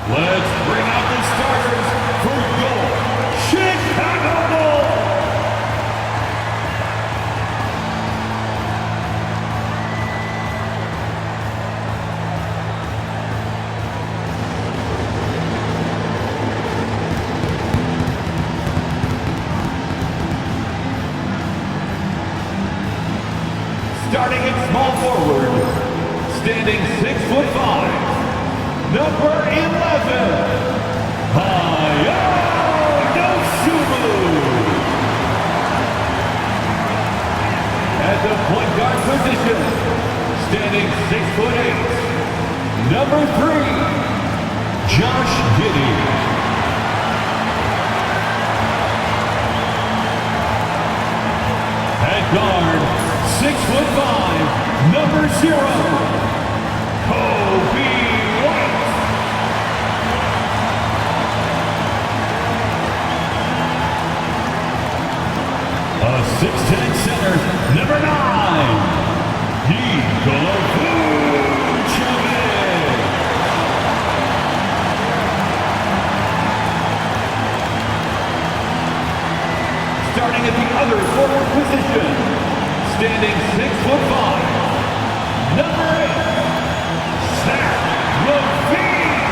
Let's bring out the starters for your Chicago Bulls. Starting at small forward, standing 6'5", number 11, at the point guard position, standing 6'8", number 3, Josh Giddey. At guard, 6'5", number 0, Kobe White. A 6'10" center, number 9, Nikola Vucevic. Starting at the other forward position, standing 6'5", number 8, Zach LaVine.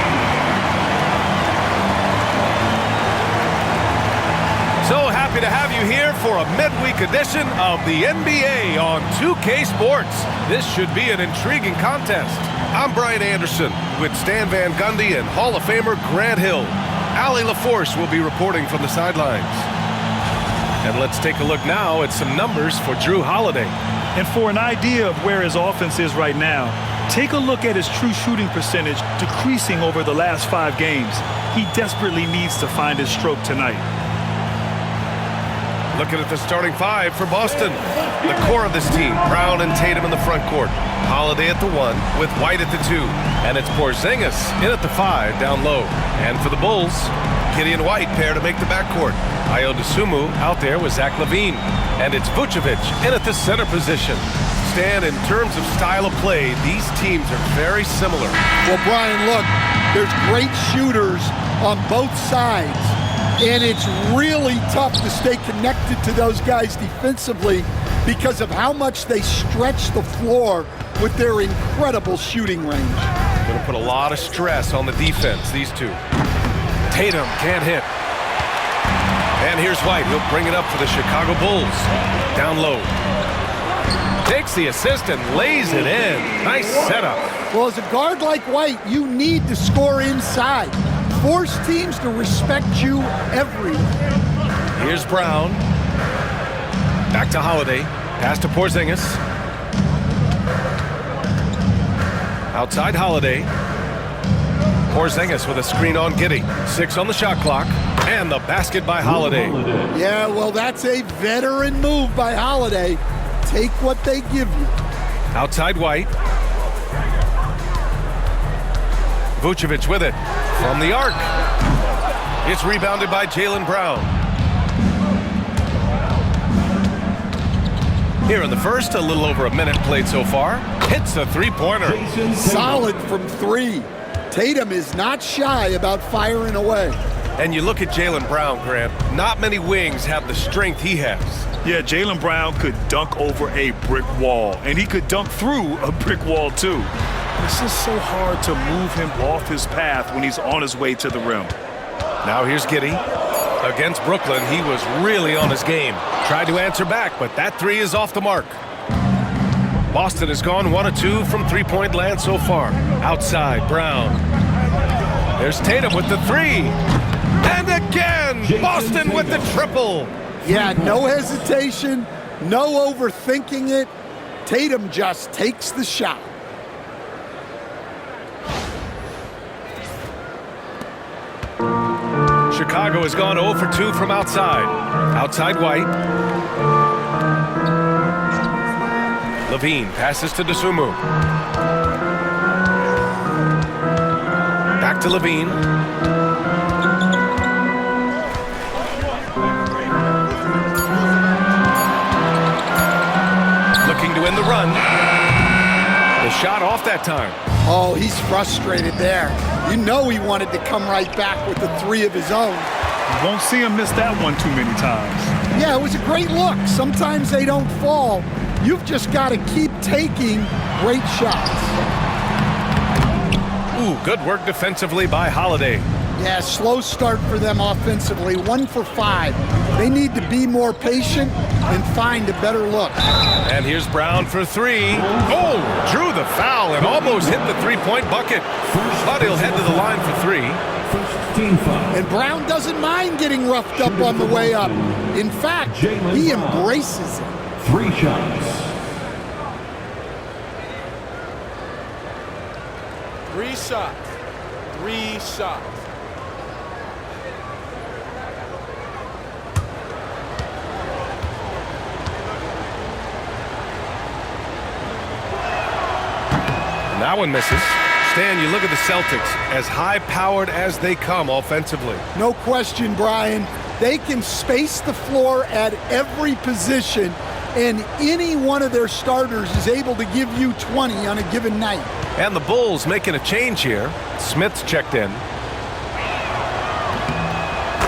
So happy to have you here for a midweek edition of the NBA on 2K Sports. This should be an intriguing contest. I'm Brian Anderson with Stan Van Gundy and Hall of Famer Grant Hill. Allie LaForce will be reporting from the sidelines. And let's take a look now at some numbers for Drew Holiday. And for an idea of where his offense is right now, take a look at his true shooting percentage decreasing over the last 5 games. He desperately needs to find his stroke tonight. Looking at the starting 5 for Boston. The core of this team, Brown and Tatum in the front court. Holiday at the 1 with White at the 2. And it's Porzingis in at the 5 down low. And for the Bulls, Giddey and White pair to make the backcourt. Ayo Dosunmu out there with Zach LaVine. And it's Vucevic in at the center position. Stan, in terms of style of play, these teams are very similar. Well, Brian, look, there's great shooters on both sides. And it's really tough to stay connected to those guys defensively because of how much they stretch the floor with their incredible shooting range. Going to put a lot of stress on the defense, these two. Tatum can't hit. And here's White. He'll bring it up for the Chicago Bulls. Down low. Takes the assist and lays it in. Nice setup. Well, as a guard like White, you need to score inside. Force teams to respect you everywhere. Here's Brown. Back to Holiday. Pass to Porzingis. Outside Holiday. Porzingis with a screen on Giddey. 6 on the shot clock. And the basket by Holiday. Yeah, well, that's a veteran move by Holiday. Take what they give you. Outside White. Vucevic with it. From the arc. It's rebounded by Jaylen Brown. Here in the first, a little over a minute played so far. Hits a three-pointer. Solid from 3. Tatum is not shy about firing away. And you look at Jaylen Brown, Grant. Not many wings have the strength he has. Yeah, Jaylen Brown could dunk over a brick wall, and he could dunk through a brick wall, too. It's just so hard to move him off his path when he's on his way to the rim. Now here's Giddey. Against Brooklyn, he was really on his game. Tried to answer back, but that 3 is off the mark. Boston has gone 1 of 2 from three-point land so far. Outside, Brown. There's Tatum with the 3. And again, Boston with the triple. Yeah, no hesitation, no overthinking it. Tatum just takes the shot. Chicago has gone 0 for 2 from outside. Outside White. LaVine passes to Dosunmu. Back to LaVine. Looking to end the run. The shot off that time. Oh, he's frustrated there. You know he wanted to come right back with the 3 of his own. Won't see him miss that one too many times. Yeah, it was a great look. Sometimes they don't fall. You've just got to keep taking great shots. Ooh, good work defensively by Holiday. Yeah, slow start for them offensively. 1 for 5. They need to be more patient and find a better look. And here's Brown for 3. Oh, drew the foul and almost hit the three-point bucket. But he'll head to the line for 3. Team foul. And Brown doesn't mind getting roughed up on the way up. In fact, he embraces it. 3 shots. 3 shots. 3 shots. And that one misses. Stan, you look at the Celtics, as high-powered as they come offensively. No question, Brian. They can space the floor at every position, and any one of their starters is able to give you 20 on a given night. And the Bulls making a change here. Smith's checked in.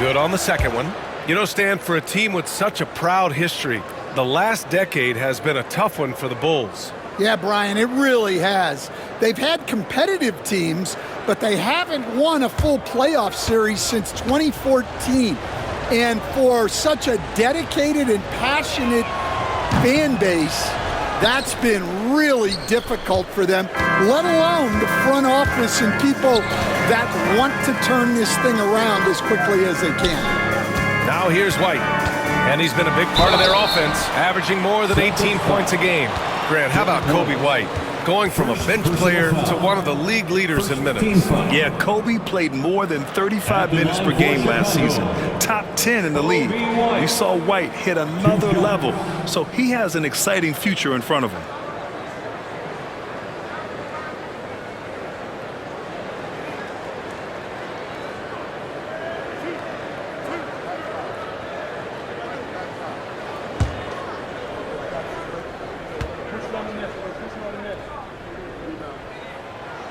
Good on the second one. You know, Stan, for a team with such a proud history, the last decade has been a tough one for the Bulls. Yeah, Brian, it really has. They've had competitive teams, but they haven't won a full playoff series since 2014. And for such a dedicated and passionate fan base, that's been really difficult for them, let alone the front office and people that want to turn this thing around as quickly as they can. Now here's White, and he's been a big part of their offense, averaging more than 18 points a game. Grant, how about Kobe White? Going from a bench player to one of the league leaders in minutes. Yeah, Kobe played more than 35 minutes per game last season. Top 10 in the league. We saw White hit another level, so he has an exciting future in front of him.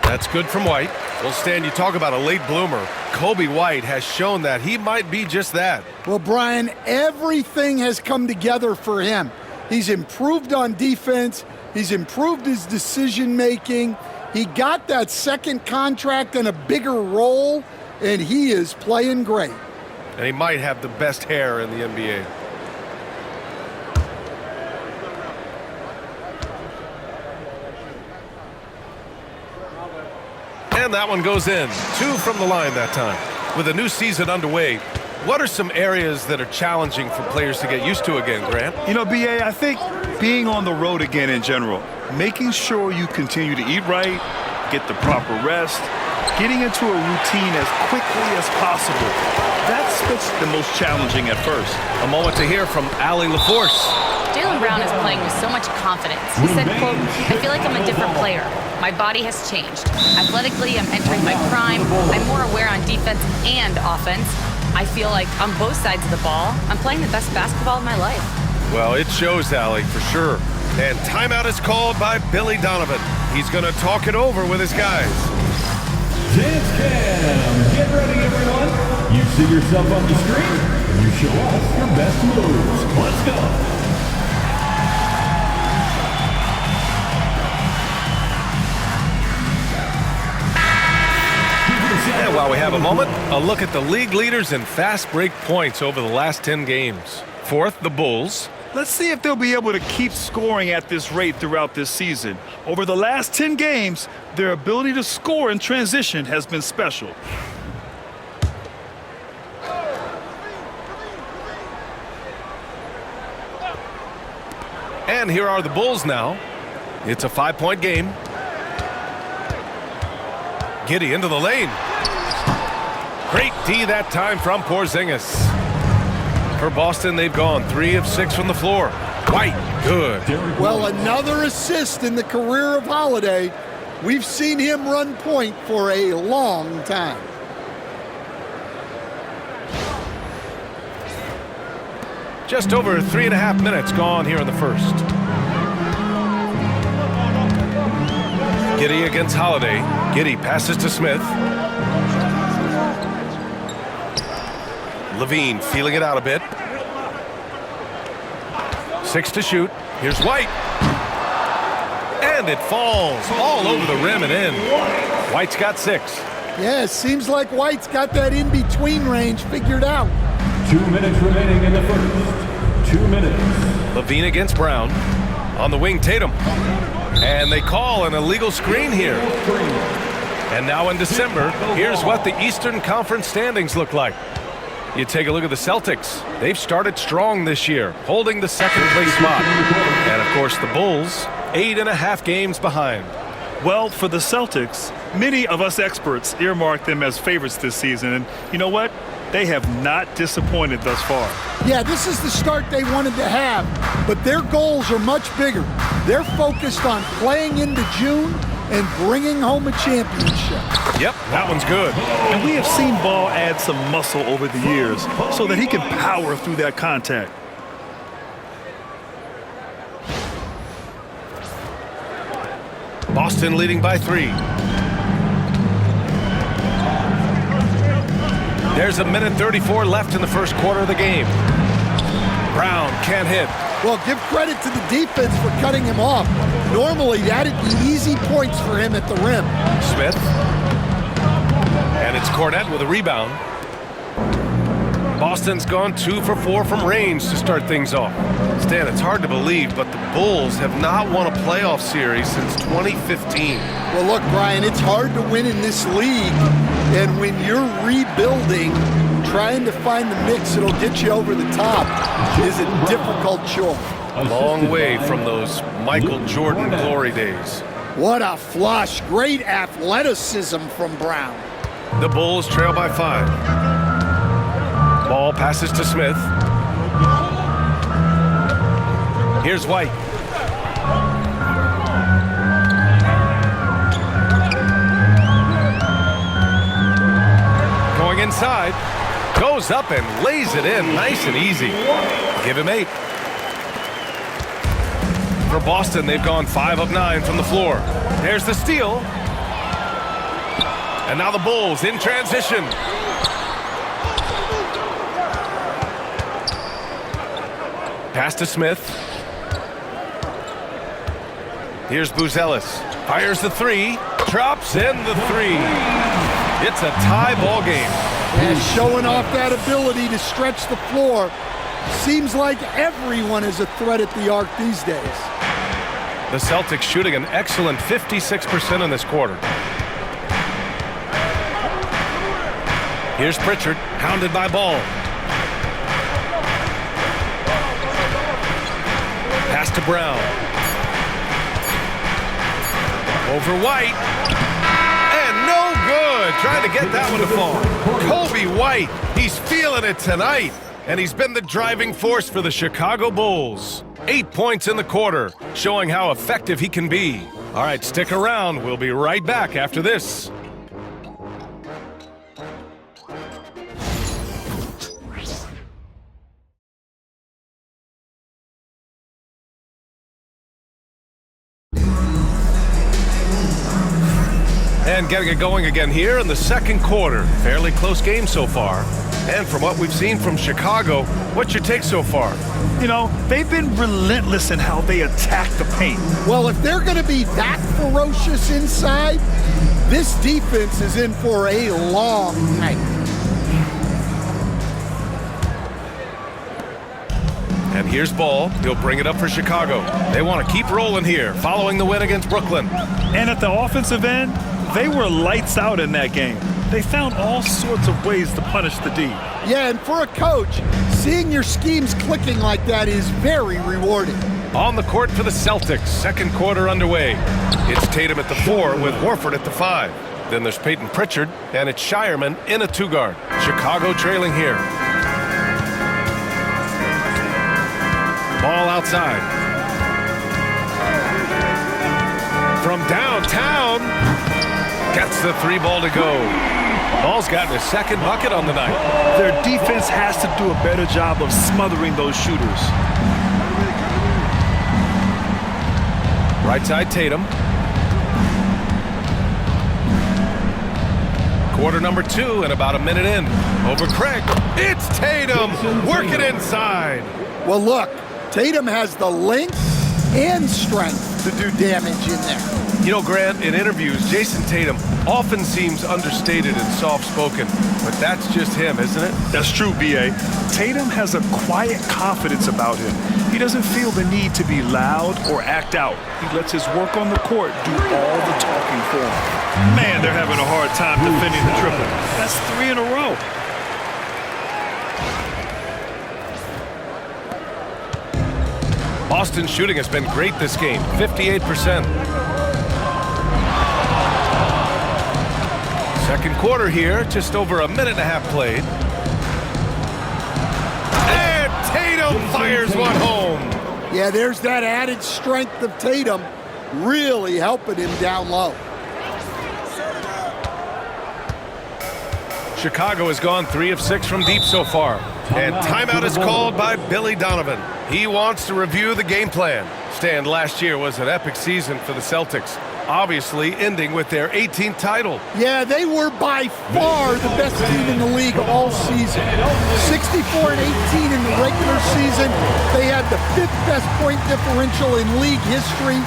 That's good from White. Well, Stan, you talk about a late bloomer. Kobe White has shown that he might be just that. Well, Brian, everything has come together for him. He's improved on defense. He's improved his decision-making. He got that second contract and a bigger role, and he is playing great. And he might have the best hair in the NBA. And that one goes in. 2 from the line that time. With a new season underway, what are some areas that are challenging for players to get used to again, Grant? You know, B.A., I think being on the road again in general, making sure you continue to eat right, get the proper rest, getting into a routine as quickly as possible. That's what's the most challenging at first. A moment to hear from Allie LaForce. Jaylen Brown is playing with so much confidence. He said, quote, "I feel like I'm a different player. My body has changed. Athletically, I'm entering my prime. I'm more aware on defense and offense. I feel like on both sides of the ball, I'm playing the best basketball of my life." Well, it shows, Allie, for sure. And timeout is called by Billy Donovan. He's going to talk it over with his guys. Dance cam. Get ready, everyone. You see yourself on the screen. You show us your best moves. Let's go. And while we have a moment, a look at the league leaders in fast break points over the last 10 games. Fourth, the Bulls. Let's see if they'll be able to keep scoring at this rate throughout this season. Over the last 10 games, their ability to score in transition has been special. And here are the Bulls now. It's a 5-point game. Giddey into the lane. Great D that time from Porzingis. For Boston, they've gone 3 of 6 from the floor. White, good. Well, another assist in the career of Holiday. We've seen him run point for a long time. Just over 3.5 minutes gone here in the first. Giddey Giddy against Holiday. Giddy passes to Smith. Levine feeling it out a bit. 6 to shoot. Here's White. And it falls all over the rim and in. White's got 6. Yeah, it seems like White's got that in-between range figured out. 2 minutes remaining in the first. 2 minutes. Levine against Brown. On the wing, Tatum. And they call an illegal screen here. And now in December, here's what the Eastern Conference standings look like. You take a look at the Celtics. They've started strong this year, holding the second place spot. And of course the Bulls, 8.5 games behind. Well, for the Celtics, many of us experts earmarked them as favorites this season. And you know what? They have not disappointed thus far. Yeah, this is the start they wanted to have, but their goals are much bigger. They're focused on playing into June and bringing home a championship. Yep, that one's good. And we have seen Ball add some muscle over the years so that he can power through that contact. Boston leading by 3. There's a minute 34 left in the first quarter of the game. Brown can't hit. Well, give credit to the defense for cutting him off. Normally, that'd be easy points for him at the rim. Smith. And it's Cornette with a rebound. Boston's gone 2 for 4 from range to start things off. Stan, it's hard to believe, but the Bulls have not won a playoff series since 2015. Well, look, Brian, it's hard to win in this league. And when you're rebuilding, trying to find the mix that'll get you over the top is a difficult chore. A long way from those Michael Jordan glory days. What a flush. Great athleticism from Brown. The Bulls trail by 5. Ball passes to Smith. Here's White. Going inside. Goes up and lays it in nice and easy. Give him 8. For Boston, they've gone 5 of 9 from the floor. There's the steal. And now the Bulls in transition. Pass to Smith. Here's Buzelis. Fires the 3. Drops in the 3. It's a tie ball game. And showing off that ability to stretch the floor. Seems like everyone is a threat at the arc these days. The Celtics shooting an excellent 56% in this quarter. Here's Pritchard, hounded by Ball. Pass to Brown. Over White. And no good. Trying to get that one to fall. Kobe White, he's feeling it tonight. And he's been the driving force for the Chicago Bulls. 8 points in the quarter, showing how effective he can be. All right, stick around. We'll be right back after this. And getting it going again here in the second quarter. Fairly close game so far. And from what we've seen from Chicago, what's your take so far? You know, they've been relentless in how they attack the paint. Well, if they're going to be that ferocious inside, this defense is in for a long night. And here's Ball. He'll bring it up for Chicago. They want to keep rolling here, following the win against Brooklyn. And at the offensive end, they were lights out in that game. They found all sorts of ways to punish the D. Yeah, and for a coach, seeing your schemes clicking like that is very rewarding. On the court for the Celtics, second quarter underway. It's Tatum at the 4 with Horford at the 5. Then there's Peyton Pritchard, and it's Shireman in a 2-guard. Chicago trailing here. Ball outside. From downtown, gets the 3 ball to go. Ball's gotten his second bucket on the night. Their defense has to do a better job of smothering those shooters. Right side Tatum. Quarter number 2 and about a minute in. Over Craig. It's Tatum. Work it inside. Well, look, Tatum has the length and strength to do damage in there. You know, Grant, in interviews, Jason Tatum often seems understated and soft-spoken, but that's just him, isn't it? That's true, B.A. Tatum has a quiet confidence about him. He doesn't feel the need to be loud or act out. He lets his work on the court do all the talking for him. Man, they're having a hard time defending the triple. That's 3 in a row. Boston's shooting has been great this game, 58%. Second quarter here, just over a minute and a half played. And Tatum fires one home. Yeah, there's that added strength of Tatum really helping him down low. Chicago has gone 3 of 6 from deep so far. And timeout is called by Billy Donovan. He wants to review the game plan. Stan, last year was an epic season for the Celtics, obviously ending with their 18th title. Yeah, they were by far the best team in the league all season. 64-18 in the regular season. They had the 5th best point differential in league history,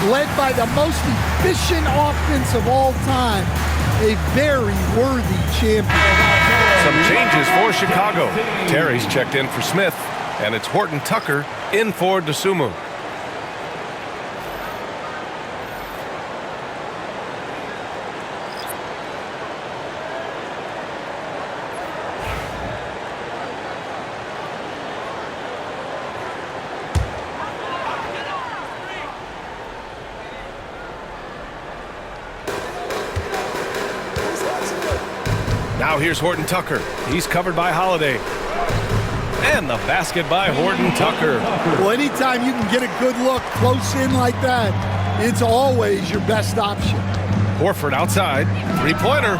led by the most efficient offense of all time. A very worthy champion. Some changes for Chicago. Terry's checked in for Smith, and it's Horton Tucker in for DeSumo. Now here's Horton Tucker. He's covered by Holiday. And the basket by Horton Tucker. Well, anytime you can get a good look close in like that, it's always your best option. Horford outside. Three-pointer.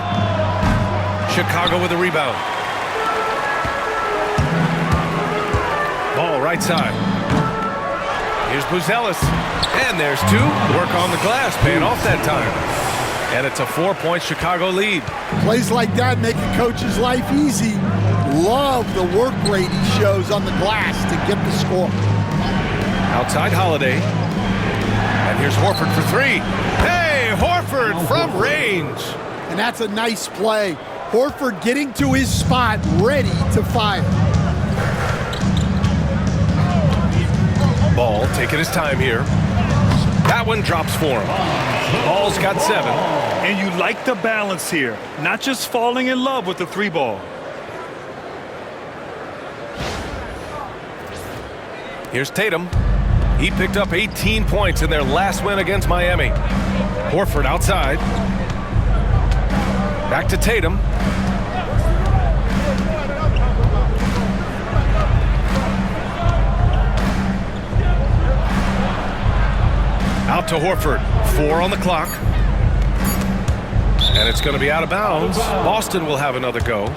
Chicago with a rebound. Ball right side. Here's Buzelis. And there's 2. Work on the glass, paying off that time. And it's a 4-point Chicago lead. Plays like that make a coach's life easy. Love the work rate he shows on the glass to get the score. Outside Holiday. And here's Horford for 3. Hey, Horford from range. And that's a nice play. Horford getting to his spot, ready to fire. Ball taking his time here. That one drops for him. Ball's got 7. And you like the balance here, not just falling in love with the 3-ball. Here's Tatum. He picked up 18 points in their last win against Miami. Horford outside. Back to Tatum. Out to Horford. 4 on the clock. And it's going to be out of bounds. Boston will have another go.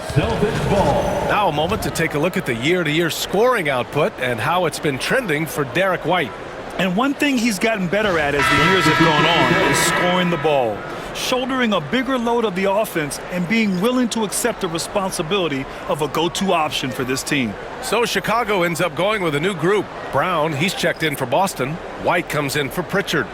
Now a moment to take a look at the year-to-year scoring output and how it's been trending for Derek White. And one thing he's gotten better at as the years have gone on is scoring the ball, shouldering a bigger load of the offense and being willing to accept the responsibility of a go-to option for this team. So Chicago ends up going with a new group. Brown, he's checked in for Boston. White comes in for Pritchard.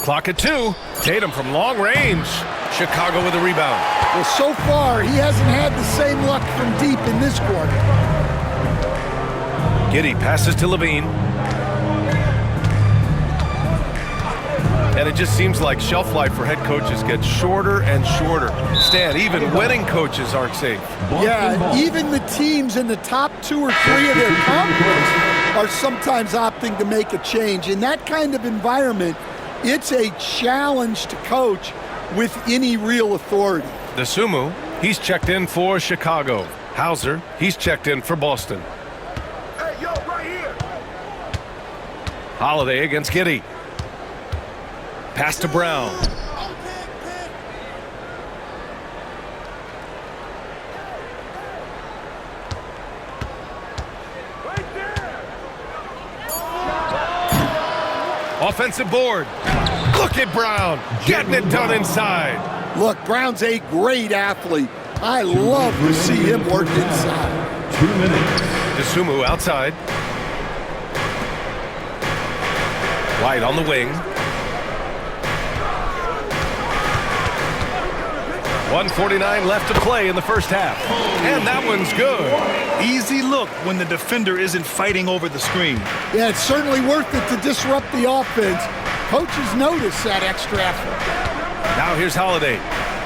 Clock at 2. Tatum from long range. Chicago with a rebound. Well, so far, he hasn't had the same luck from deep in this quarter. Giddey passes to Levine. And it just seems like shelf life for head coaches gets shorter and shorter. Stan, even winning coaches aren't safe. Yeah, even the teams in the top 2 or 3 of their conference are sometimes opting to make a change. In that kind of environment, it's a challenge to coach with any real authority. DeSumo, he's checked in for Chicago. Hauser, he's checked in for Boston. Hey, yo, right here. Holiday against Giddey. Pass to Brown. Offensive board. Look at Brown getting it done inside. Look, Brown's a great athlete. I love to see him work inside. 2 minutes. DeSumo outside. White on the wing. 1:49 left to play in the first half. And that one's good. Easy look when the defender isn't fighting over the screen. Yeah, it's certainly worth it to disrupt the offense. Coaches notice that extra effort. Now here's Holiday.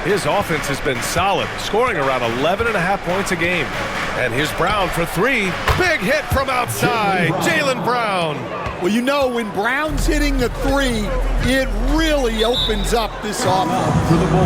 His offense has been solid, scoring around 11.5 points a game. And here's Brown for three. Big hit from outside. Jaylen Brown. Well, you know, when Brown's hitting a three, it really opens up this offense.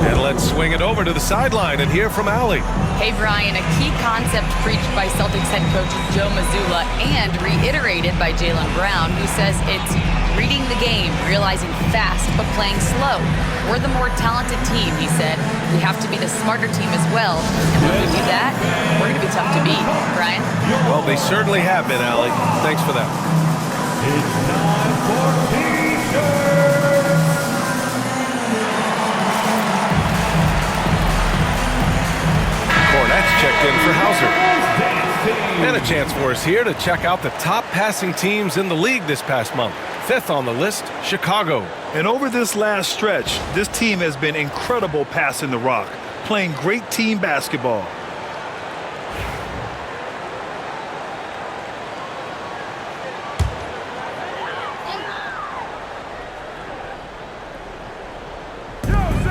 And let's swing it over to the sideline and hear from Allie. Hey, Brian, a key concept preached by Celtics head coach Joe Mazzulla and reiterated by Jaylen Brown, who says it's reading the game, realizing fast, but playing slow. We're the more talented team, he said. We have to be the smarter team as well. And when we do that, we're going to be tough to beat. Brian? Well, they certainly have been, Allie. Thanks for that. It's time for T-shirts. Cornette's checked in for Hauser. And a chance for us here to check out the top passing teams in the league this past month. Fifth on the list, Chicago. And over this last stretch, this team has been incredible passing the rock, playing great team basketball.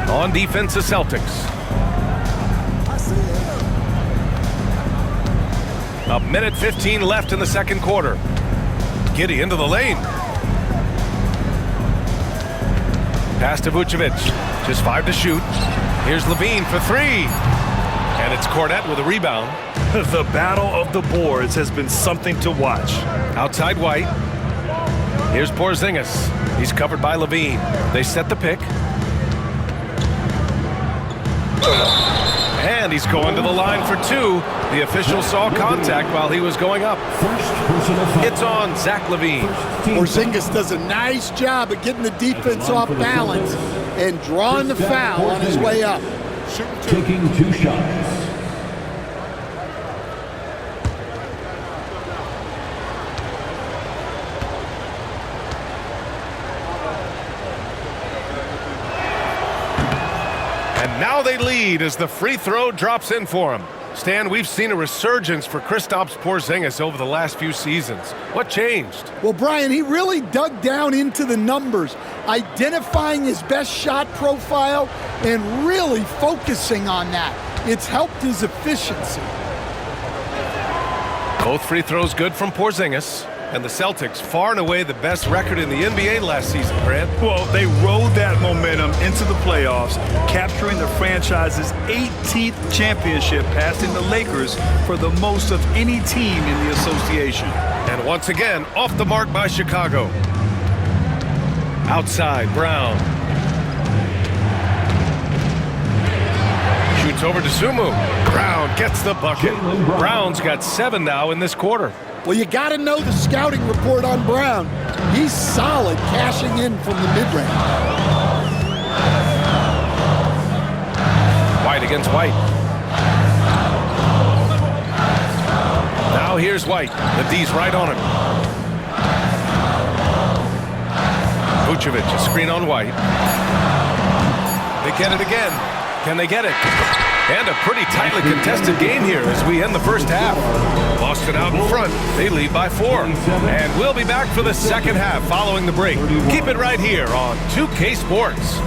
On defense, the Celtics. A minute 15 left in the second quarter. Giddey into the lane. Pass to Vucevic. Just 5 to shoot. Here's Levine for three. And it's Cornette with a rebound. The battle of the boards has been something to watch. Outside White. Here's Porzingis. He's covered by Levine. They set the pick. And he's going to the line for two. The official saw contact while he was going up. It's on Zach Levine. Porzingis does a nice job of getting the defense off balance and drawing the foul on his way up. Taking 2 shots. And now they lead as the free throw drops in for him. Stan, we've seen a resurgence for Kristaps Porzingis over the last few seasons. What changed? Well, Brian, he really dug down into the numbers, identifying his best shot profile and really focusing on that. It's helped his efficiency. Both free throws good from Porzingis. And the Celtics, far and away the best record in the NBA last season, Grant. Well, they rode that momentum into the playoffs, capturing the franchise's 18th championship, passing the Lakers for the most of any team in the association. And once again, off the mark by Chicago. Outside, Brown. Shoots over to Sumu. Brown gets the bucket. Brown's got 7 now in this quarter. Well, you got to know the scouting report on Brown. He's solid cashing in from the mid-range. White against White. Now here's White. The D's right on him. Vucevic, a screen on White. They get it again. Can they get it? And a pretty tightly contested game here as we end the first half. Boston out in front. They lead by 4. And we'll be back for the second half following the break. Keep it right here on 2K Sports.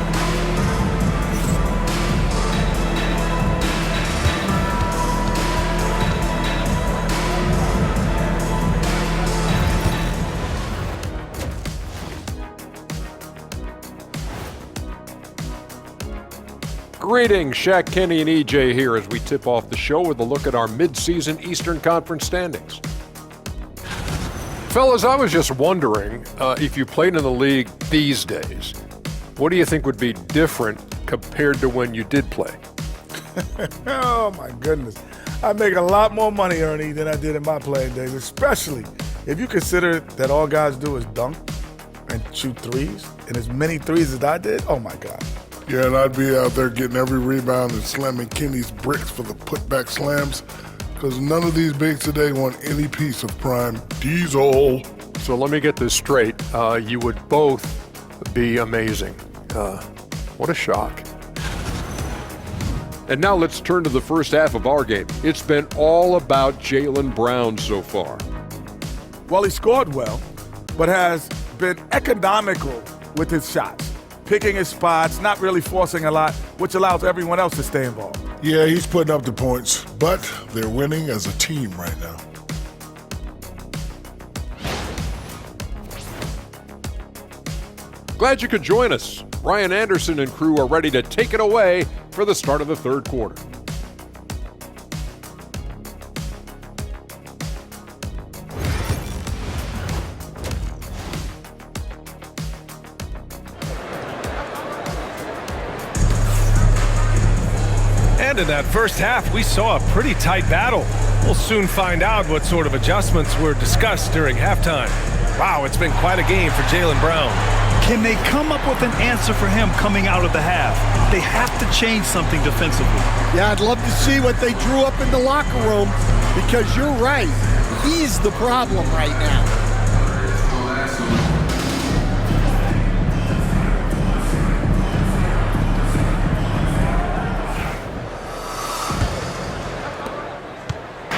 Greetings, Shaq, Kenny, and EJ here as we tip off the show with a look at our mid-season Eastern Conference standings. Fellas, I was just wondering if you played in the league these days, what do you think would be different compared to when you did play? Oh, my goodness. I make a lot more money, Ernie, than I did in my playing days, especially if you consider that all guys do is dunk and shoot threes and as many threes as I did, oh my God. Yeah, and I'd be out there getting every rebound and slamming Kenny's bricks for the putback slams, because none of these bigs today want any piece of prime Diesel. So let me get this straight. You would both be amazing. What a shock. And now let's turn to the first half of our game. It's been all about Jaylen Brown so far. Well, he scored well, but has been economical with his shots, picking his spots, not really forcing a lot, which allows everyone else to stay involved. Yeah, he's putting up the points, but they're winning as a team right now. Glad you could join us. Ryan Anderson and crew are ready to take it away for the start of the third quarter. And in that first half, we saw a pretty tight battle. We'll soon find out what sort of adjustments were discussed during halftime. Wow, it's been quite a game for Jaylen Brown. Can they come up with an answer for him coming out of the half? They have to change something defensively. Yeah, I'd love to see what they drew up in the locker room, because you're right. He's the problem right now.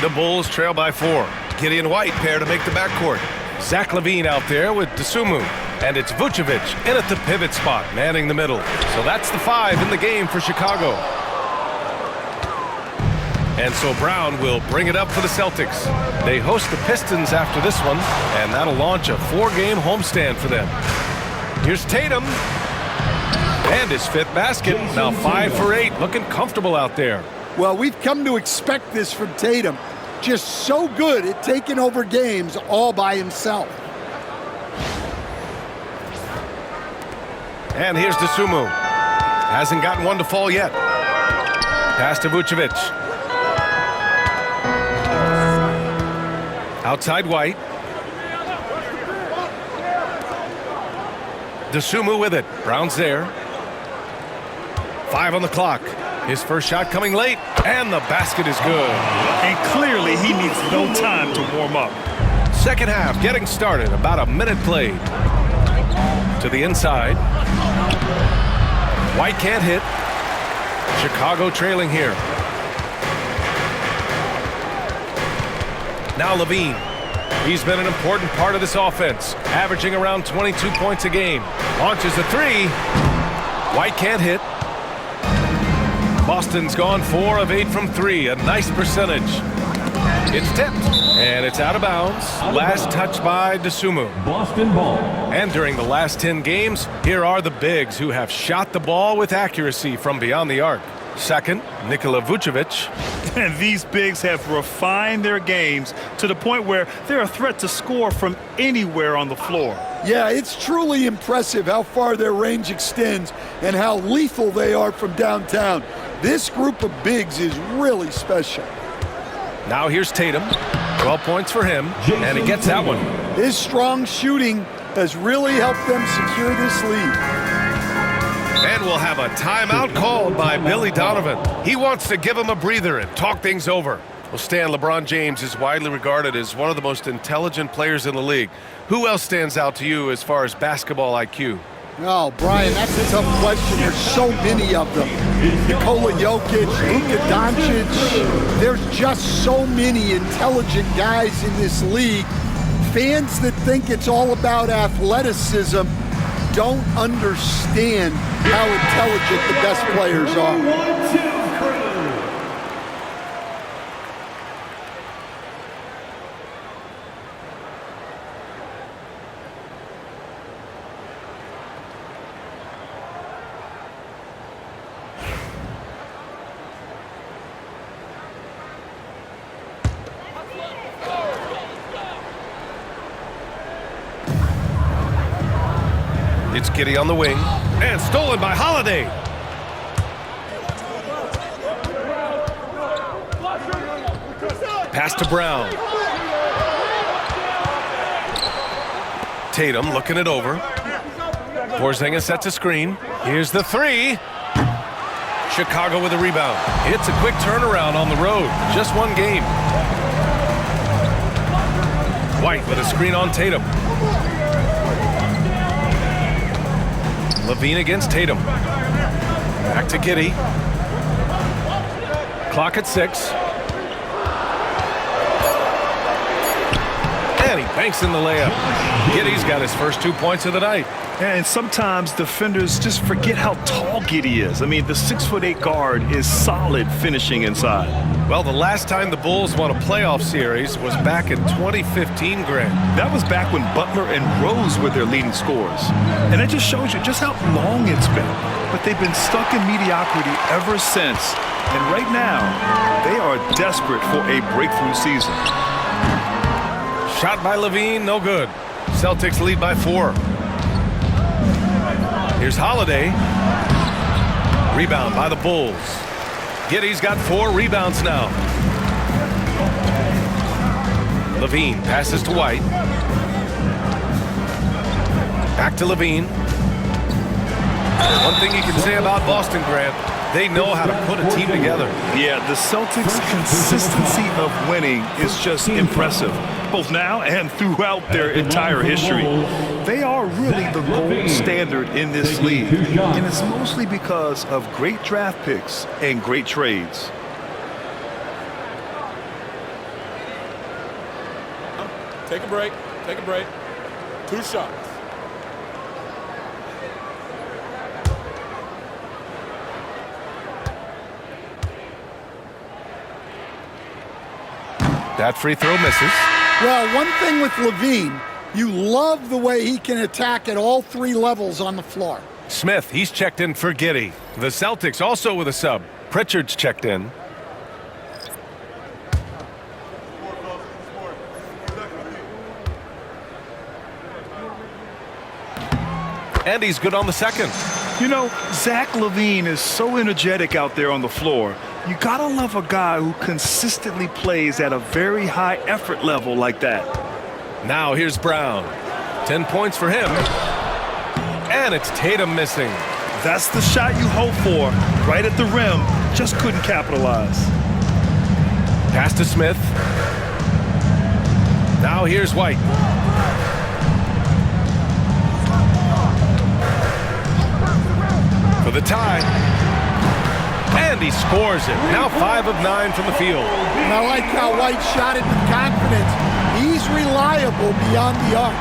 The Bulls trail by 4. Gideon White pair to make the backcourt. Zach LaVine out there with Dosunmu. And it's Vucevic in at the pivot spot, manning the middle. So that's the 5 in the game for Chicago. And so Brown will bring it up for the Celtics. They host the Pistons after this one, and that'll launch a 4-game homestand for them. Here's Tatum. And his 5th basket. Now 5 for 8, looking comfortable out there. Well, we've come to expect this from Tatum. Just so good at taking over games all by himself. And here's Dosunmu. Hasn't gotten one to fall yet. Pass to Vucevic. Outside White. Dosunmu with it. Brown's there. 5 on the clock. His first shot coming late, and the basket is good. And clearly he needs no time to warm up. Second half getting started, about a minute played. To the inside. White can't hit. Chicago trailing here. Now LaVine. He's been an important part of this offense, averaging around 22 points a game. Launches a 3. White can't hit. Boston's gone 4 of 8 from 3, a nice percentage. It's tipped, and it's out of bounds. Last touch by Dosunmu. Boston ball. And during the last 10 games, here are the bigs who have shot the ball with accuracy from beyond the arc. Second, Nikola Vucevic. And these bigs have refined their games to the point where they're a threat to score from anywhere on the floor. Yeah, it's truly impressive how far their range extends and how lethal they are from downtown. This group of bigs is really special. Now here's Tatum. 12 points for him, and he gets that one. His strong shooting has really helped them secure this lead. And we'll have a timeout called by Billy Donovan. He wants to give him a breather and talk things over. Well, Stan, LeBron James is widely regarded as one of the most intelligent players in the league. Who else stands out to you as far as basketball IQ? Oh, Brian, that's a tough question. There's so many of them. Nikola Jokic, Luka Doncic. There's just so many intelligent guys in this league. Fans that think it's all about athleticism don't understand how intelligent the best players are. It's Giddey on the wing, and stolen by Holiday. Pass to Brown. Tatum looking it over. Porzingis sets a screen. Here's the three. Chicago with a rebound. It's a quick turnaround on the road. Just one game. White with a screen on Tatum. Levine against Tatum. Back to Giddey. Clock at 6. And he banks in the layup. Giddey's got his first 2 points of the night. And sometimes defenders just forget how tall Giddey is. I mean, the 6'8" guard is solid finishing inside. Well, the last time the Bulls won a playoff series was back in 2015, Grant. That was back when Butler and Rose were their leading scorers. And it just shows you just how long it's been. But they've been stuck in mediocrity ever since. And right now, they are desperate for a breakthrough season. Shot by Levine, no good. Celtics lead by 4. Here's Holiday. Rebound by the Bulls. Giddey's got 4 rebounds now. Levine passes to White. Back to Levine. One thing you can say about Boston, Grant, they know how to put a team together. Yeah, the Celtics' consistency of winning is just impressive, both now and throughout their entire history. They are really the gold standard in this league, and it's mostly because of great draft picks and great trades. Take a break. Take a break. 2 shots. That free throw misses. Well, one thing with Levine, you love the way he can attack at all 3 levels on the floor. Smith, he's checked in for Giddey. The Celtics also with a sub. Pritchard's checked in. And he's good on the second. You know, Zach LaVine is so energetic out there on the floor. You gotta love a guy who consistently plays at a very high effort level like that. Now here's Brown. 10 points for him. And it's Tatum missing. That's the shot you hope for. Right at the rim, just couldn't capitalize. Pass to Smith. Now here's White. For the tie. And he scores it. Now 5 of 9 from the field. And I like how White shot it with confidence. He's reliable beyond the arc.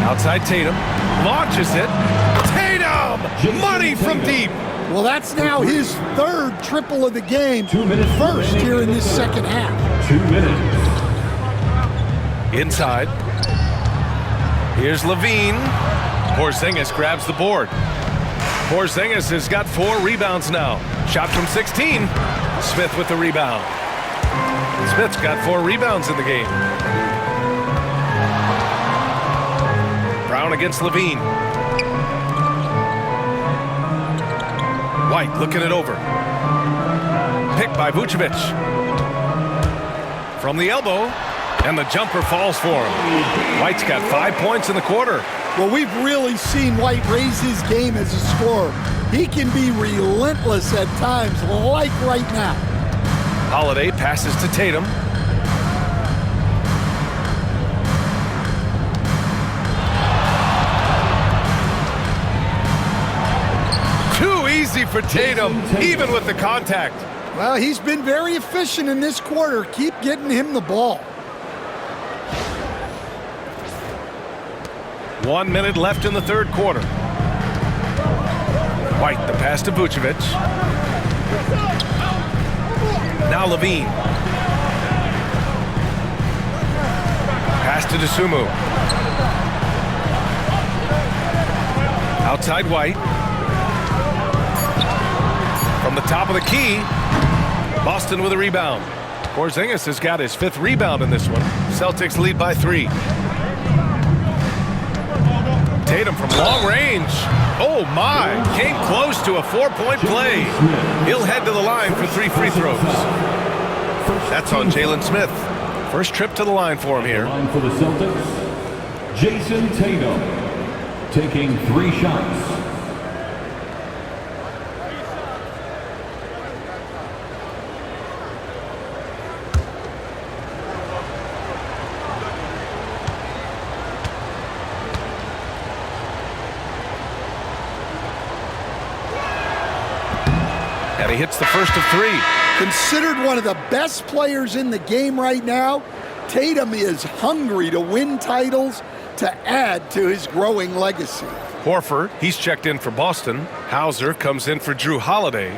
Outside Tatum. Launches it. Tatum! Money from deep. Well, that's now his 3rd triple of the game. 2 minutes. First here in this second half. 2 minutes. Inside. Here's Levine. Porzingis grabs the board. Porzingis has got 4 rebounds now. Shot from 16. Smith with the rebound. Smith's got 4 rebounds in the game. Brown against Levine. White looking it over. Picked by Vucevic. From the elbow. And the jumper falls for him. White's got 5 points in the quarter. Well, we've really seen White raise his game as a scorer. He can be relentless at times, like right now. Holiday passes to Tatum. Too easy for Tatum, even with the contact. Well, he's been very efficient in this quarter. Keep getting him the ball. 1 minute left in the 3rd quarter. White, the pass to Vucevic. Now Levine. Pass to DeSumo. Outside White. From the top of the key. Boston with a rebound. Porzingis has got his 5th rebound in this one. Celtics lead by 3. Tatum from long range. Oh my, came close to a 4-point play. He'll head to the line for 3 free throws. That's on Jalen Smith. First trip to the line for him here. Line for the Celtics, Jason Tatum. taking 3 shots. And he hits the first of 3. Considered one of the best players in the game right now, Tatum is hungry to win titles to add to his growing legacy. Horford, he's checked in for Boston. Hauser comes in for Drew Holiday.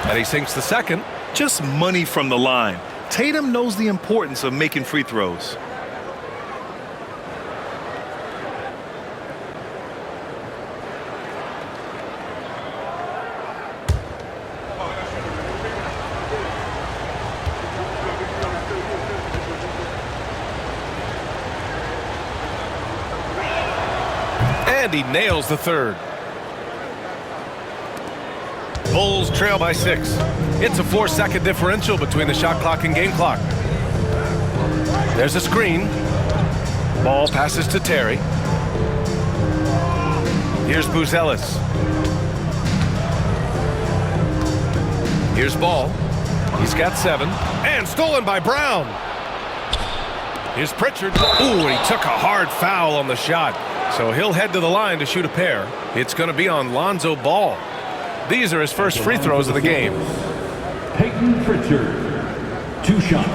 And he sinks the second. Just money from the line. Tatum knows the importance of making free throws. And he nails the third. Bulls trail by 6. It's a 4-second differential between the shot clock and game clock. There's a screen. Ball passes to Terry. Here's Buzelis. Here's Ball. He's got 7. And stolen by Brown. Here's Pritchard. Ooh, and he took a hard foul on the shot. So he'll head to the line to shoot a pair. It's going to be on Lonzo Ball. These are his first free throws of the game. Peyton Pritchard, 2 shots.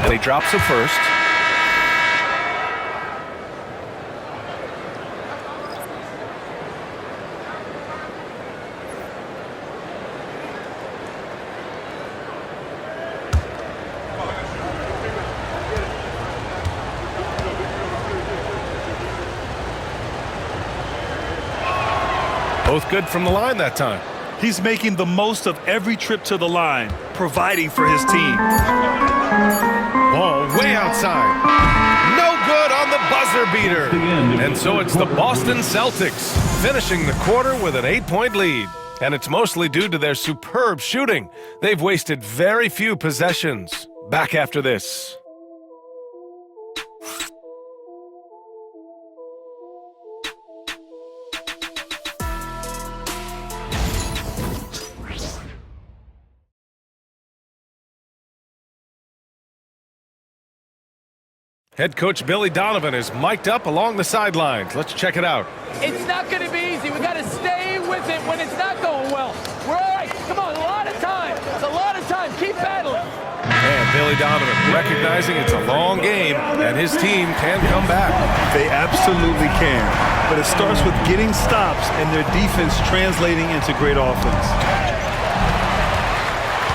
And he drops the first. Both good from the line that time. He's making the most of every trip to the line, providing for his team. Ball way outside. No good on the buzzer beater. And so it's the Boston Celtics finishing the quarter with an 8-point lead. And it's mostly due to their superb shooting. They've wasted very few possessions. Back after this. Head coach Billy Donovan is mic'd up along the sidelines. Let's check it out. It's not going to be easy. We got to stay with it when it's not going well. We're all right. Come on, a lot of time. It's a lot of time. Keep battling. And Billy Donovan recognizing it's a long game and his team can come back. They absolutely can. But it starts with getting stops and their defense translating into great offense.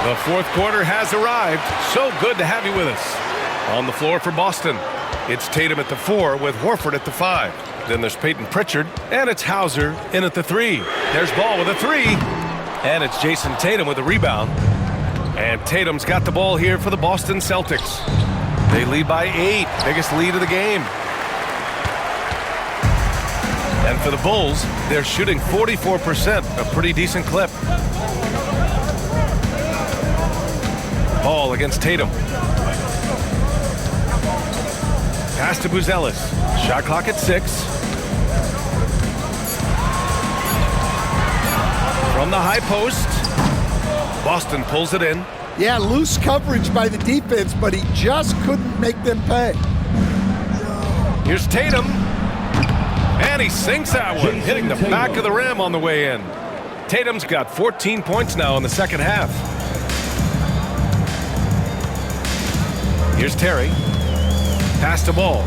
The fourth quarter has arrived. So good to have you with us. On the floor for Boston, it's Tatum at the 4 with Horford at the 5. Then there's Peyton Pritchard, and it's Hauser in at the 3. There's Ball with a 3, and it's Jason Tatum with a rebound. And Tatum's got the ball here for the Boston Celtics. They lead by 8, biggest lead of the game. And for the Bulls, they're shooting 44%, a pretty decent clip. Ball against Tatum. Pass to Buzelis. Shot clock at 6. From the high post. Boston pulls it in. Yeah, loose coverage by the defense, but he just couldn't make them pay. Here's Tatum. And he sinks that one, hitting the back of the rim on the way in. Tatum's got 14 points now in the second half. Here's Terry. Pass to Ball.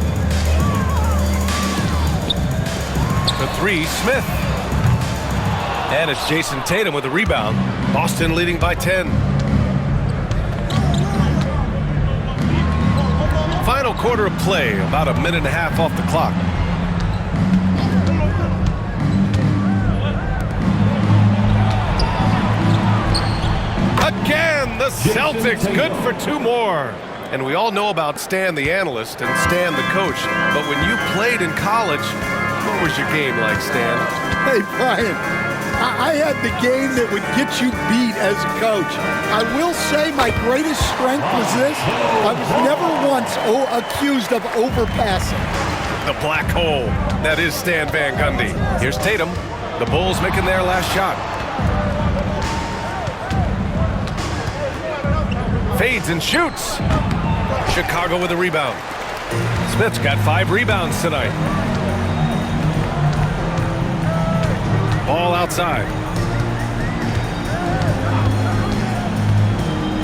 The 3, Smith. And it's Jason Tatum with a rebound. Boston leading by 10. Final quarter of play, about a minute and a half off the clock. again. The Celtics good for 2 more. And we all know about Stan the analyst and Stan the coach. But when you played in college, what was your game like, Stan? Hey, Brian, I had the game that would get you beat as a coach. I will say my greatest strength was this. I was never once accused of overpassing. The black hole. That is Stan Van Gundy. Here's Tatum. The Bulls making their last shot. Fades and shoots. Chicago with a rebound. Smith's got 5 rebounds tonight. Ball outside.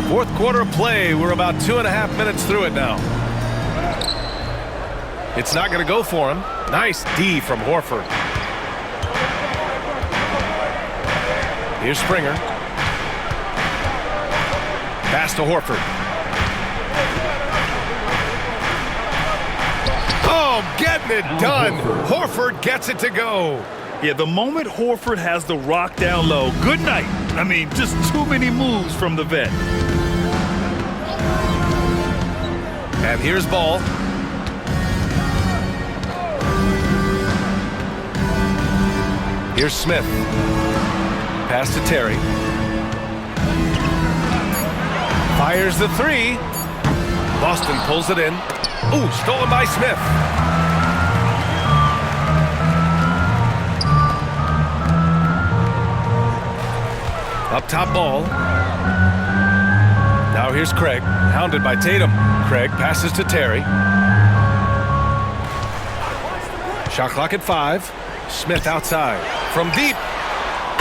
Fourth quarter of play. We're about 2.5 minutes through it now. It's not going to go for him. Nice D from Horford. Here's Springer. Pass to Horford. Oh, getting it done. Horford gets it to go. Yeah, the moment Horford has the rock down low, good night. I mean, just too many moves from the vet. And here's Ball. Here's Smith. Pass to Terry. Fires the 3. Boston pulls it in. Ooh, stolen by Smith. Up top Ball. Now here's Craig, hounded by Tatum. Craig passes to Terry. Shot clock at 5. Smith outside. From deep.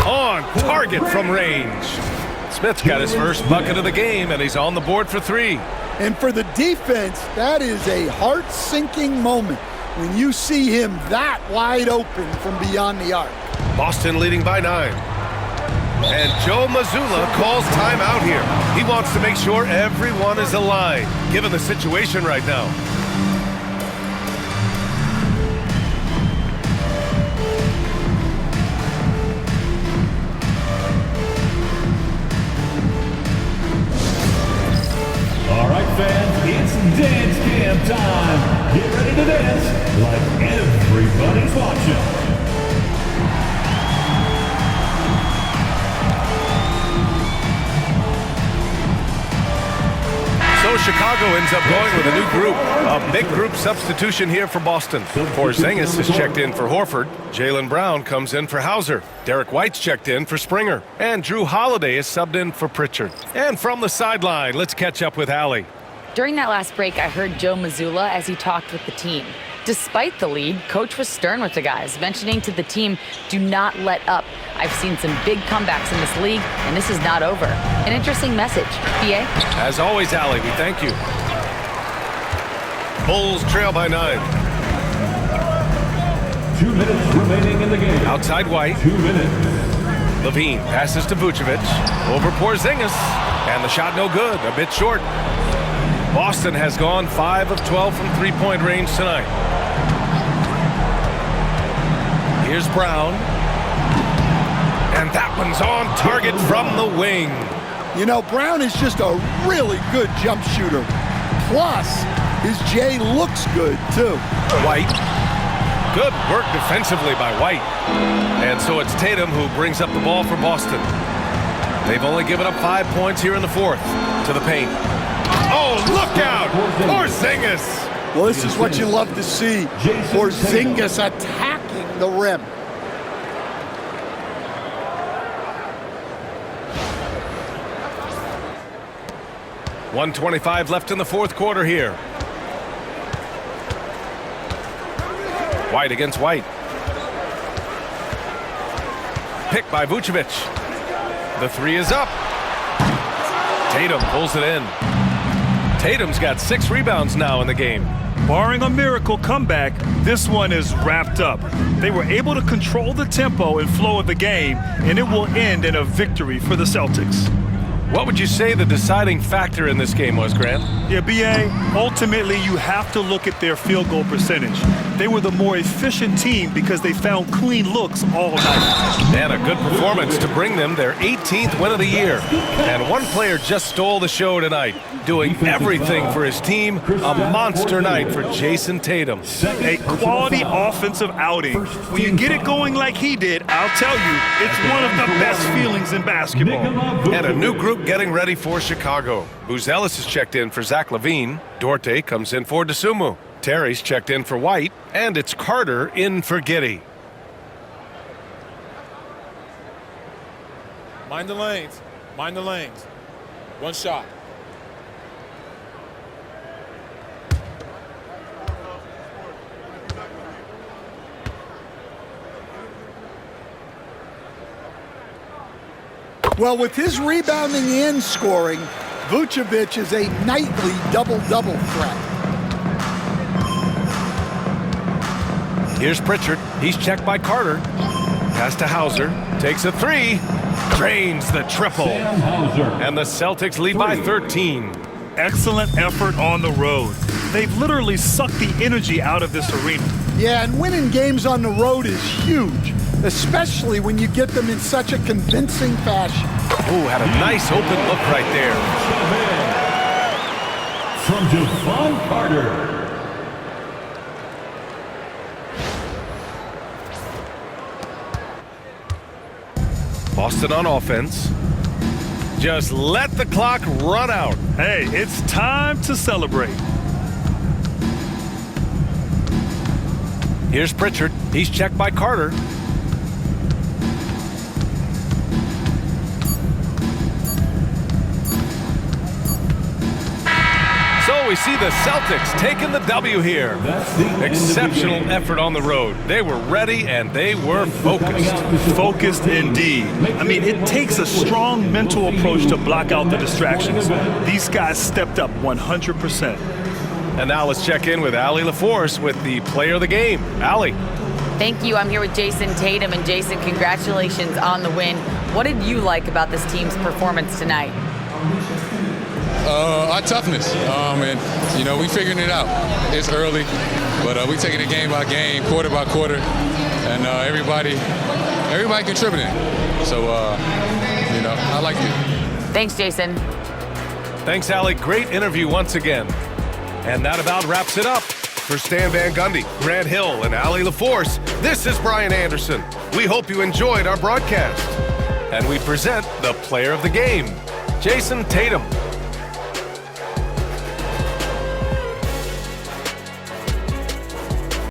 On target from range. Smith's got his first bucket of the game, and he's on the board for 3. And for the defense, that is a heart-sinking moment when you see him that wide open from beyond the arc. Boston leading by 9. And Joe Mazzulla calls timeout here. He wants to make sure everyone is aligned, given the situation right now. All right, fans, it's dance cam time. Get ready to dance like everybody's watching. So Chicago ends up going with a new group. A big group substitution here for Boston. Porzingis is checked in for Horford. Jaylen Brown comes in for Hauser. Derek White's checked in for Springer. And Drew Holiday is subbed in for Pritchard. And from the sideline, let's catch up with Allie. During that last break, I heard Joe Mazzulla as he talked with the team. Despite the lead, Coach was stern with the guys, mentioning to the team, do not let up. I've seen some big comebacks in this league, and this is not over. An interesting message. PA? As always, Allie, we thank you. Bulls trail by 9. 2 minutes remaining in the game. Outside White. 2 minutes. Levine passes to Vucevic. Over Porzingis. And the shot no good. A bit short. Boston has gone 5 of 12 from three-point range tonight. Here's Brown. And that one's on target from the wing. You know, Brown is just a really good jump shooter. Plus, his J looks good, too. White. Good work defensively by White. And so it's Tatum who brings up the ball for Boston. They've only given up 5 points here in the fourth. To the paint. Oh, look out! Porzingis! Well, this is what you love to see. Porzingis attacking the rim. .125 left in the fourth quarter here. White against White. Picked by Vucevic. The 3 is up. Tatum pulls it in. Tatum's got 6 rebounds now in the game. Barring a miracle comeback, this one is wrapped up. They were able to control the tempo and flow of the game, and it will end in a victory for the Celtics. What would you say the deciding factor in this game was, Grant? Yeah, BA, ultimately you have to look at their field goal percentage. They were the more efficient team because they found clean looks all night. And a good performance to bring them their 18th win of the year. And one player just stole the show tonight, doing everything for his team. A monster night for Jason Tatum. A quality offensive outing. When you get it going like he did, I'll tell you, it's one of the best feelings in basketball. And a new group getting ready for Chicago. Buzelis is checked in for Zach LaVine. Dorte comes in for DeSumo. Terry's checked in for White. And it's Carter in for Giddey. Mind the lanes. Mind the lanes. One shot. Well, with his rebounding and scoring, Vucevic is a nightly double-double threat. Here's Pritchard. He's checked by Carter. Pass to Hauser. Takes a three. Drains the triple. And the Celtics lead by 13. Excellent effort on the road. They've literally sucked the energy out of this arena. Yeah, and winning games on the road is huge, especially when you get them in such a convincing fashion. Ooh, had a nice open look right there. From Javon Carter. Boston on offense. Just let the clock run out. Hey, it's time to celebrate. Here's Pritchard. He's checked by Carter. So we see the Celtics taking the W here. Exceptional effort on the road. They were ready and they were focused. Focused indeed. I mean, it takes a strong mental approach to block out the distractions. These guys stepped up 100%. And now let's check in with Allie LaForce with the player of the game. Allie. Thank you. I'm here with Jason Tatum. And Jason, congratulations on the win. What did you like about this team's performance tonight? Our toughness. And, you know, we figuring it out. It's early, but we taking it game by game, quarter by quarter, and everybody contributing. So, you know, I like it. Thanks, Jason. Thanks, Allie. Great interview once again. And that about wraps it up. For Stan Van Gundy, Grant Hill, and Allie LaForce, this is Brian Anderson. We hope you enjoyed our broadcast. And we present the player of the game, Jason Tatum.